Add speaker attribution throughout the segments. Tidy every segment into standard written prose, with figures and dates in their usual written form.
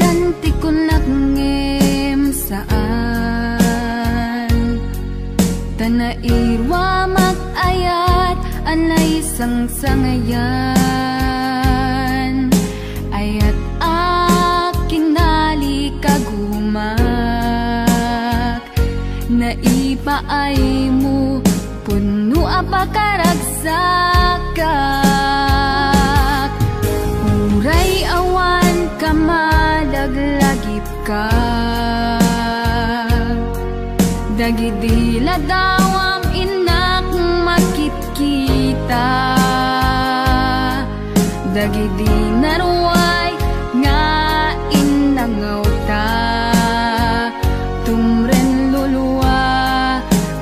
Speaker 1: kanti ko nakngem saan tanairwa mag-ayat anay sang-sangayan ayat akinali kagumak naipaay mo puno apakaragsakak uray awan ka malaglagip ka dagidila dawam inak makitkita dagidi naruay nga inangaw ta tumren luluwa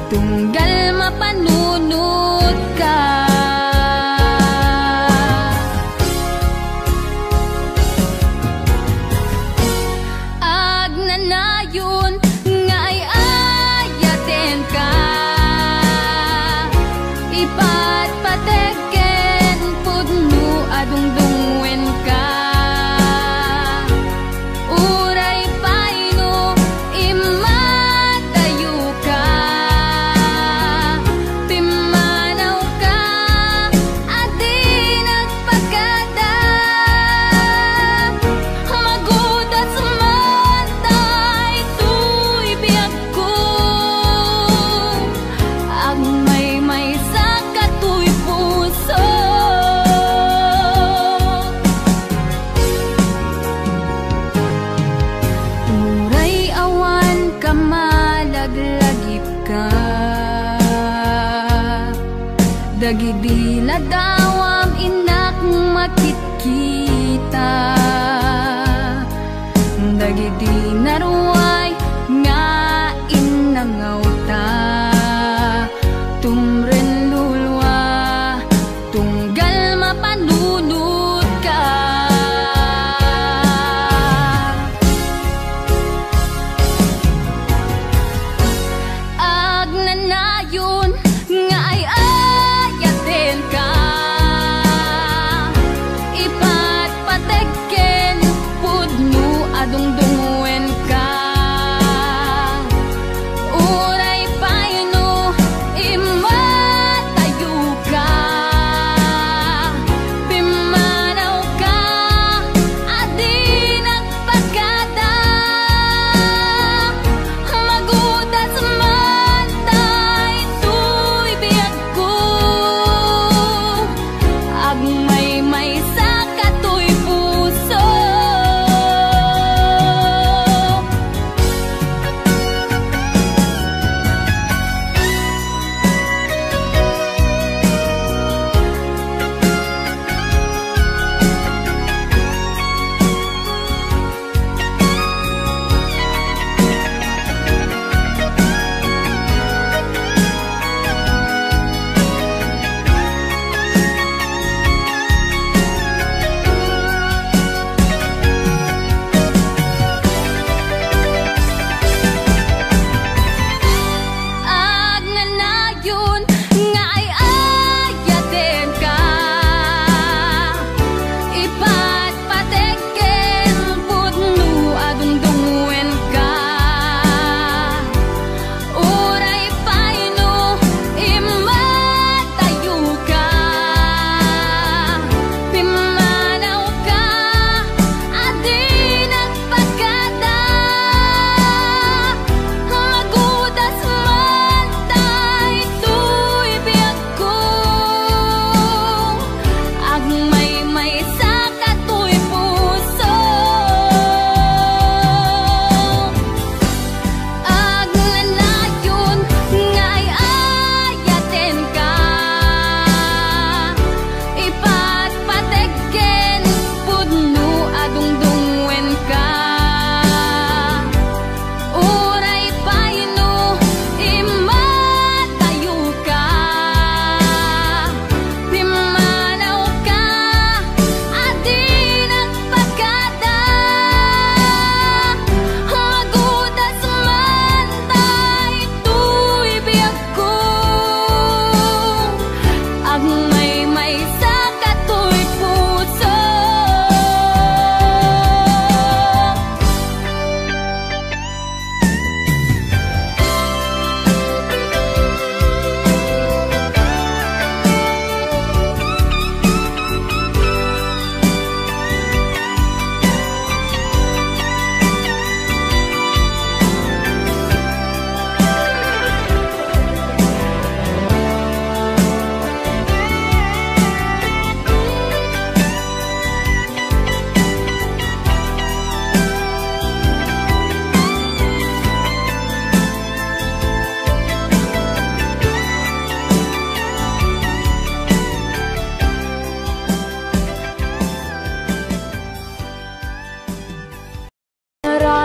Speaker 1: tunggal mapanunod ka agnanayon nga ay ayaten ka ipatpateken pudno adungdungwen ka uray paino imatayo ka timanaw ka adi nagpagada magudat sumantay tuy biyag ko agmay sa katuy puso uray awan ka malaglagip ka dagidila dawam inak makitkita dagidi naruay nga inangaw ta tumren lulwa tunggal mapanunod ka agnanayon nga ay ayaten ka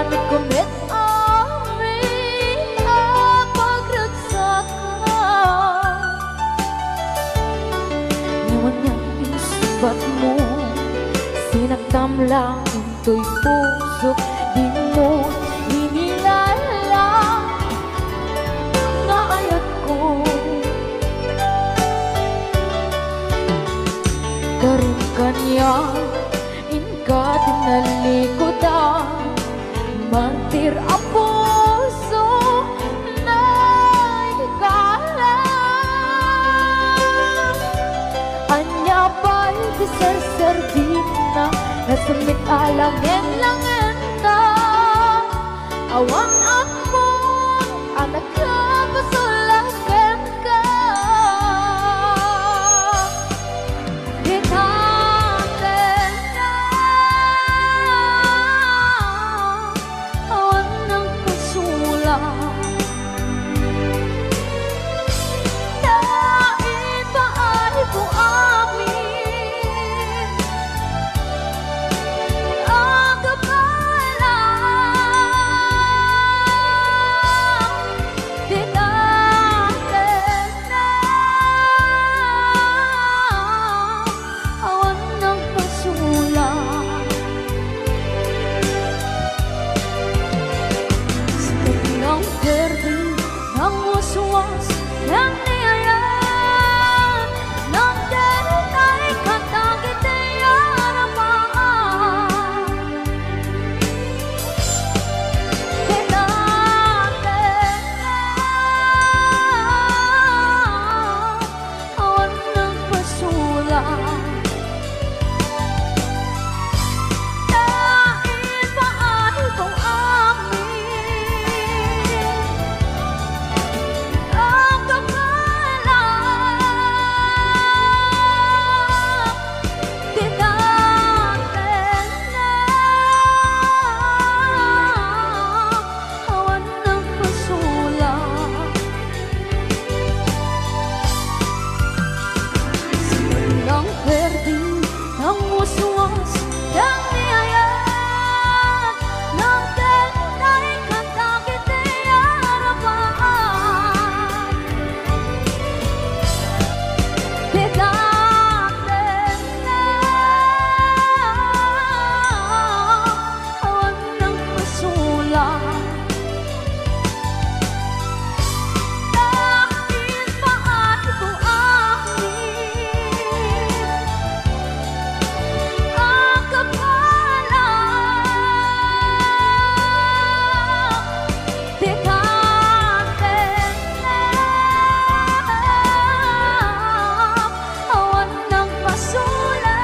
Speaker 2: Kumit amin ang pagragsakan. Ngayon ang isbat mo, sinagtam lang ito'y puso. Di mo hinilala nga ayat ko. Karin kanya inka tinalikodan, martir ang puso na ikalang. Anya ba'y disar-sardina, nasumit alangin langin na. Awan ako, anak ka, pasulagan ka. Hitaten na, awan ng pasulang. Dahil ba ay buamin ang kapalang. Tinaten na, awan ng pasulang. Sikat ng berde, ng waswas, ng niyayan, ng denay katagit ay aramaan. Tinaten na, awan ng pasulang. Dahil ba ay buamin ang kapalang. Tinaten na, awan ng pasulang. Ng berde, ng waswas, ng niyayan, ng denay katagit ay aramaan. Tinaten na, awan ng pasulang. Dahil ba ay buamin ang kapalang. Tinaten na, awan ng pasulang.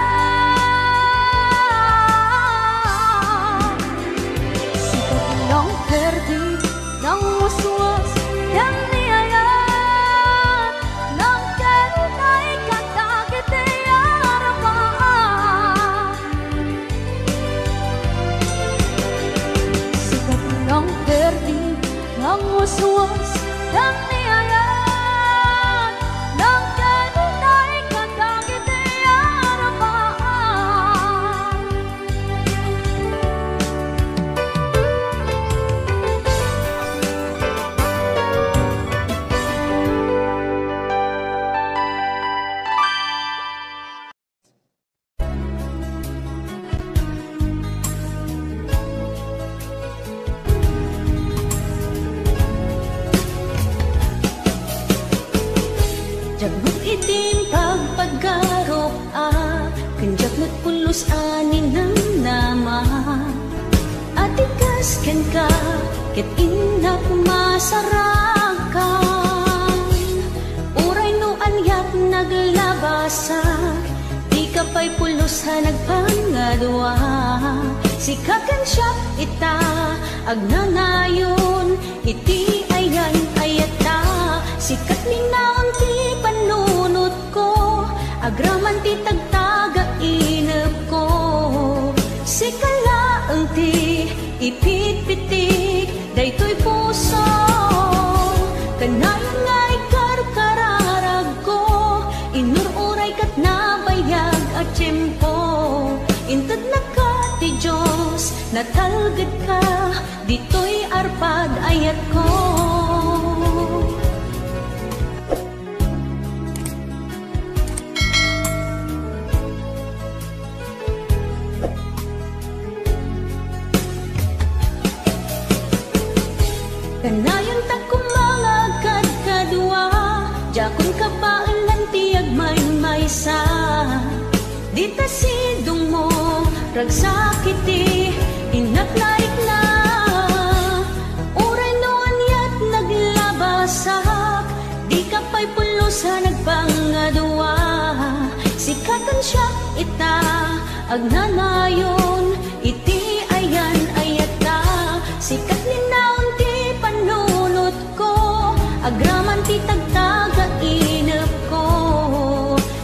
Speaker 2: Sikat ng berde, ng waswas, ng niyayan, ng denay katagit ay aramaan. Sikat ng berde, ng waswas, ng niyayan, ng denay katagit ay aramaan.
Speaker 1: Jagbut itim pagpagarop kanjak nagpulos anin ng nama. Atikas ken ka, ket inak masarakan. Uray no anyat naglabasa, di ka pa'y pulos ha nagpangadwa. Sikakan siya ita, agnanayon, iti ayan ayata. Sikat minaon ti panunot ko, agraman ti tagtaga inep ko. Sikala ang ti ipit-pitik, daytoy puso. Kanayon nga ikarkararag ko, inururay kat nabayag at tiyempo. Intad na ka ti Diyos, natalgad ka, dito'y arpad ayat ko. Kanayon ta kumangagad kadua, jakon kabaan lang tiyag may-maysa. Dita sidong mo, ragsakiti, inaklarik na. Uray noan yat naglabasak, di ka pa'y pulo sa nagpangadua. Sikatan siya ita, agnanayon, iti ayan ayata. Sikat ninaon ti panunot ko, agraman ti tagtaga inap ko.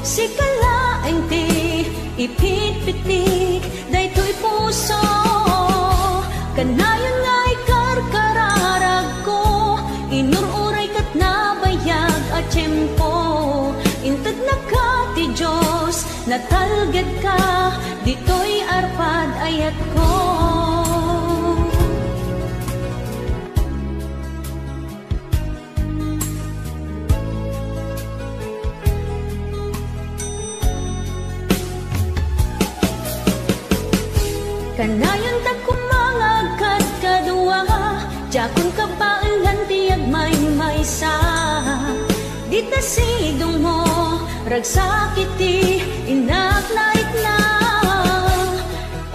Speaker 1: Sikalaeng ti ipit-pitik, daytoy puso. Kanayon nga'y karkararag ko, inururay kat nabayag at tiyempo. Intad na ka ti Diyos, natalgad ka, dito'y arpad ayat ko. Kanayon ta kumangagad kadua, jakon kabaan lang tiyag may-maysa. Dita sidong mo, ragsakiti, inaklarik na.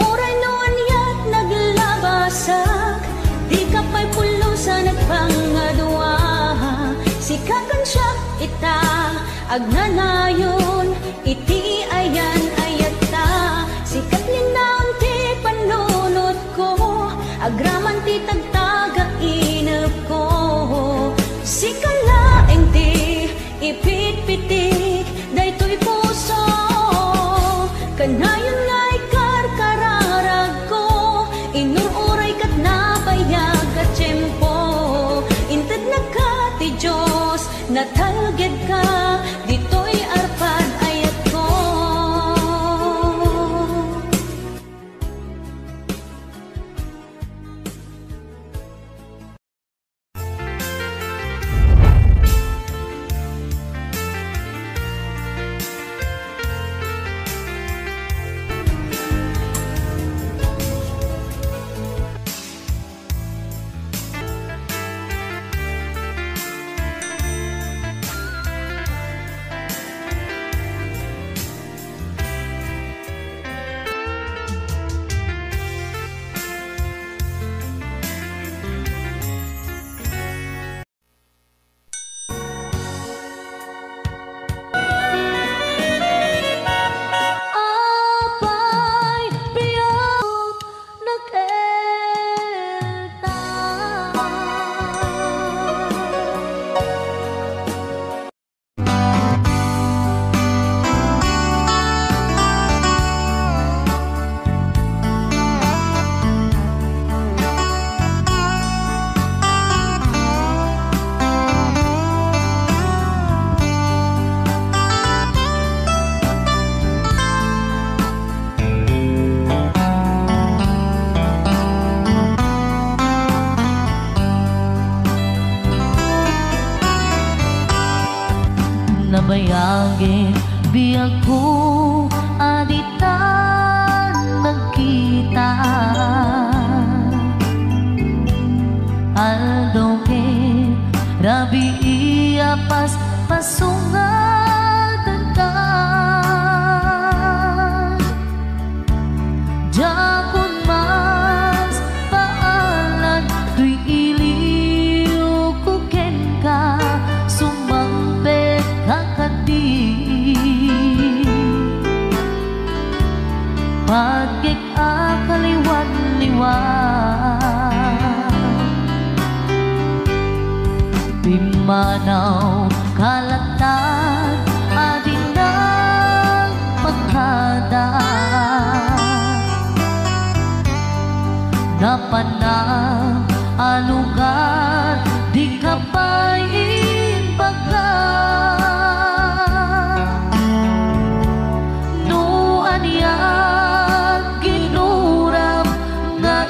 Speaker 1: Uray noan yat naglabasak, di ka pa'y pulo sa nagpangadua. Sikakan siya ita, agnanayon, iti ayan ayata. Sikat linaon ti panunot ko, agraman ti tagtaga inap ko. Sikalaeng ti ipit-pitik, daytoy puso. Kanayon nga'y karkararag ko, inururay kat nabayag at tiyempo. Intad na ka ti Diyos, natalgad ka, dito'y arpad ayat ko.
Speaker 3: Nabayagin biyag ko aditan nagkita aldo ke rabi iya pas pasungatan ka jakun mas paalan tuy iliw ko ken ka sumambet kakadi pagkik akaliwan-liwan bimanaw kalatan adin ng pagkada napanang alugar di ka pa'y imbaga no aniyang ginuram nga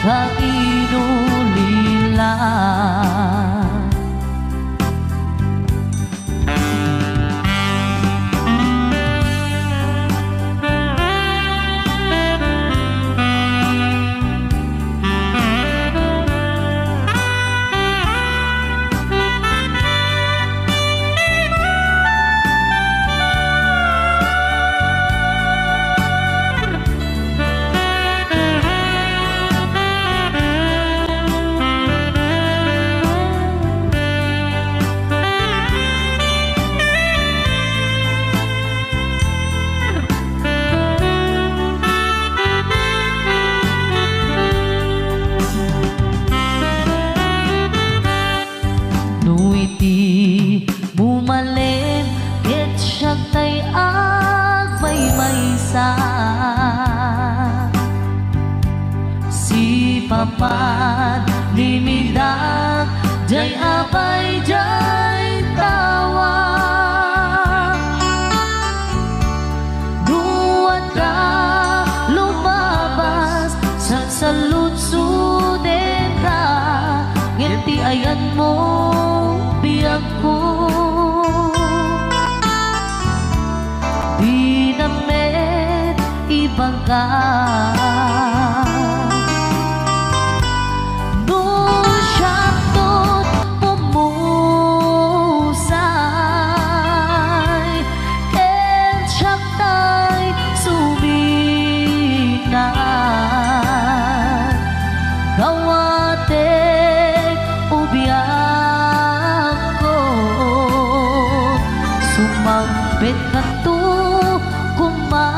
Speaker 3: kainulila. Nuiti bumalin ket siya tay agmaymaysa. Si papan limidak jay apay jay tawa. Duwat ka lumabas sa saludsuden ka, ngiti ayan mo ako di namet ibang ka. Doon siya tot pumusay ken siya tay suminan gawatek ubiyang sumampit ka to kuman.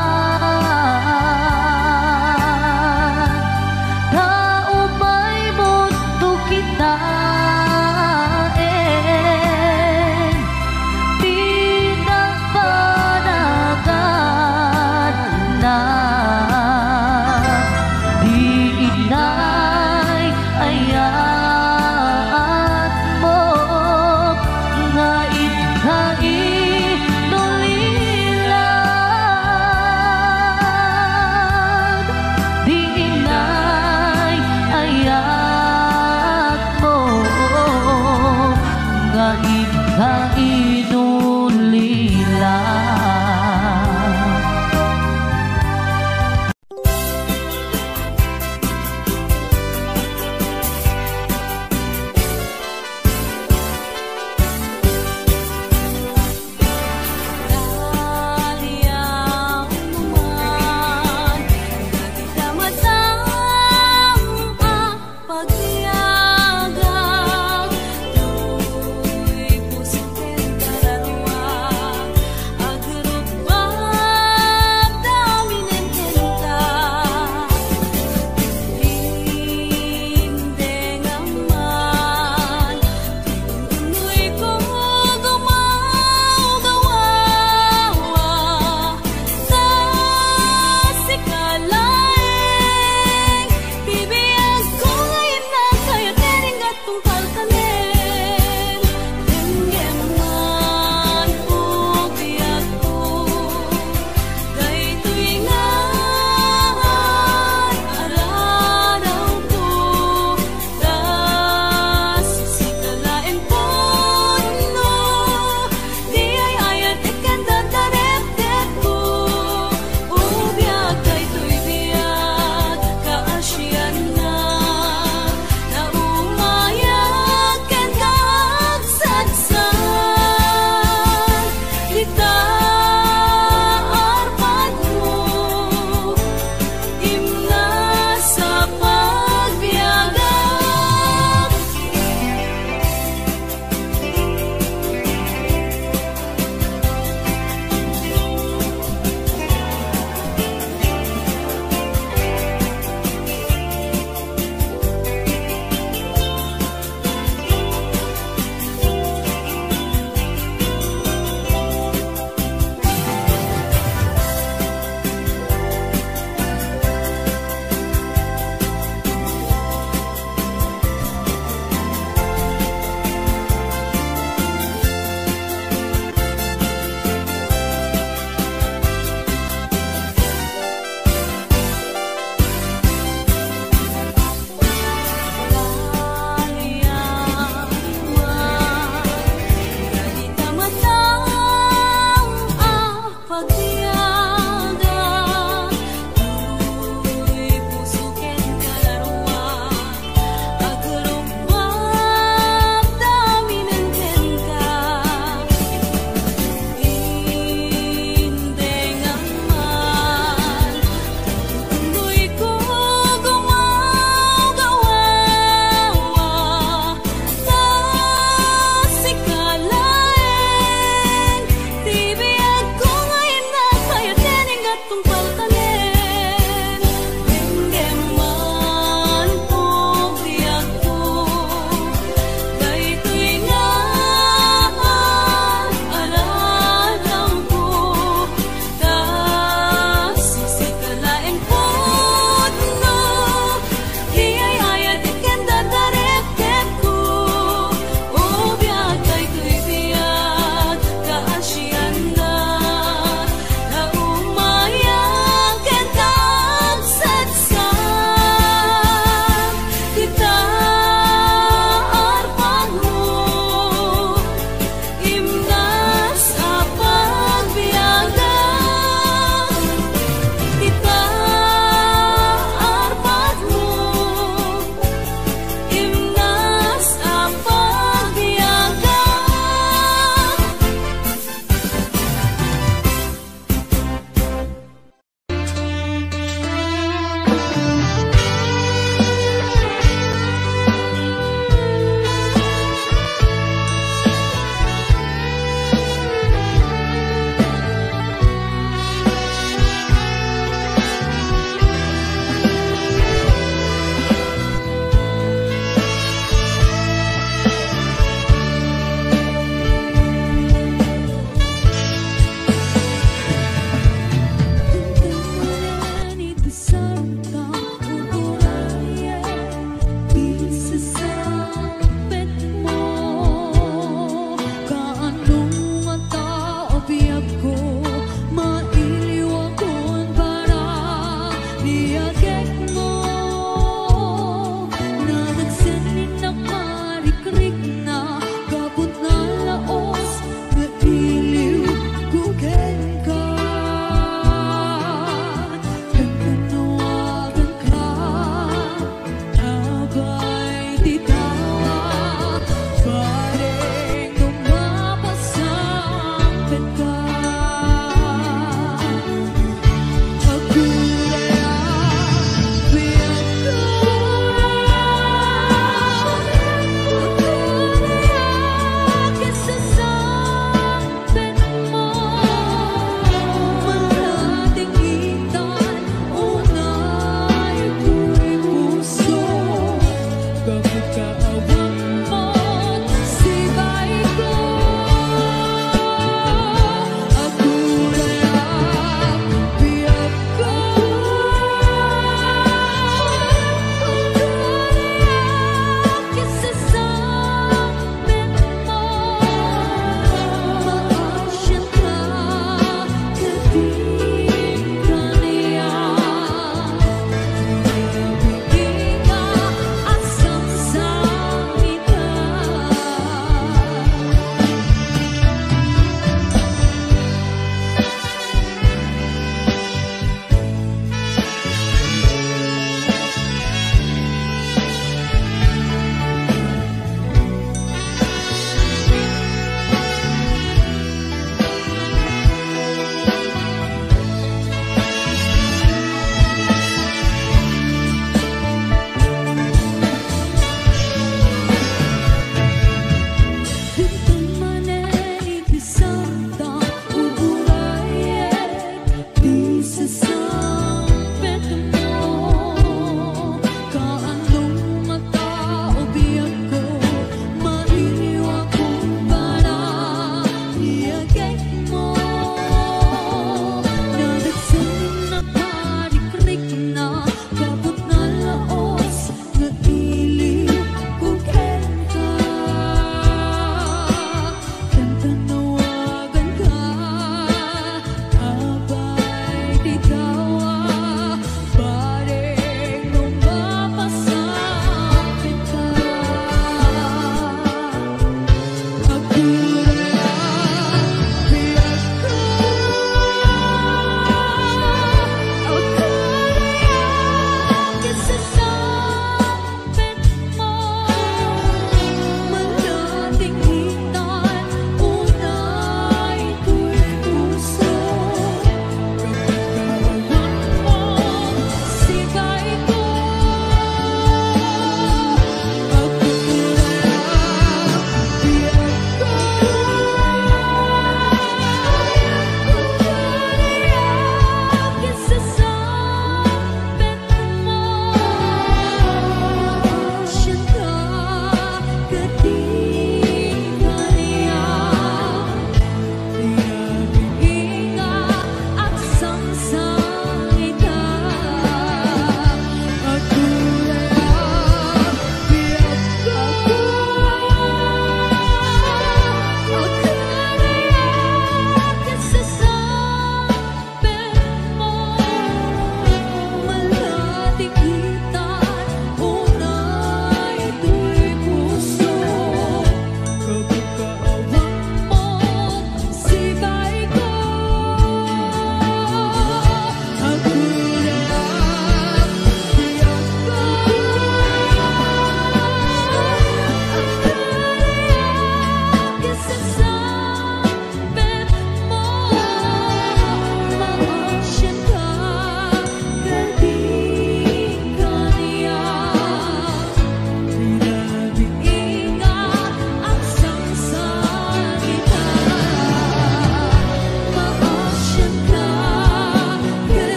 Speaker 1: Iya